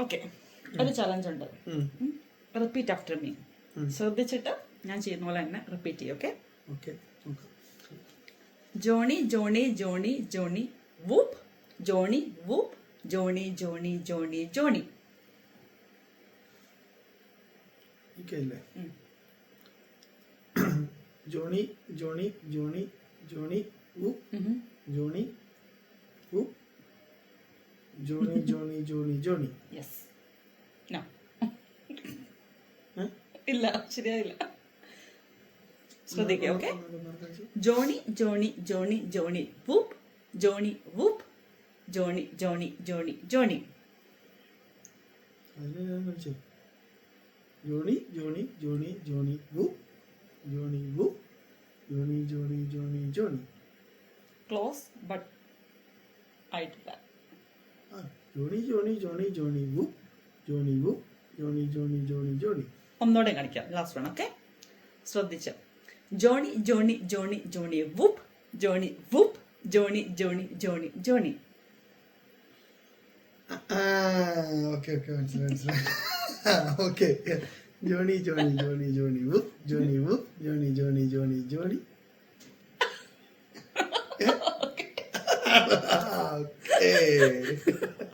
Okay, ഒരു challenge ഉണ്ട്. Repeat after me. ശ്രദ്ധിച്ചിട്ട് ഞാൻ ചെയ്യുന്ന പോലെ തന്നെ റിപ്പീറ്റ് ചെയ്യും. Okay? Johnny Johnny Johnny Johnny whoop, Johnny whoop, Johnny Johnny Johnny Johnny. Johnny Johnny Johnny Johnny whoop, Johnny whoop, Johnny Johnny Johnny Johnny. Yes. No, ഇല്ല, ശരിയായില്ല. ശ്രദ്ധിക്കുക. Okay? Johnny Johnny Johnny Johnny whoop, Johnny whoop, Johnny Johnny Johnny Johnny. Johnny Johnny Johnny Johnny whoop, Johnny whoop, Johnny Johnny Johnny Johnny. Close but ആയിട്ടില്ല. Johnny Johnny Johnny Johnny whoop, Johnny whoop, Johnny Johnny Johnny Johnny. ഒന്നോടെ കാണിക്കാം, last one. Okay? ശ്രദ്ധിച്ച്. Johnny Johnny Johnny Johnny whoop, Johnny whoop, Johnny Johnny Johnny Johnny. Okay okay, മനസ്സിലായി. Okay. Johnny Johnny Johnny Johnny whoop, Johnny whoop, Johnny Johnny Johnny Johnny. Okay.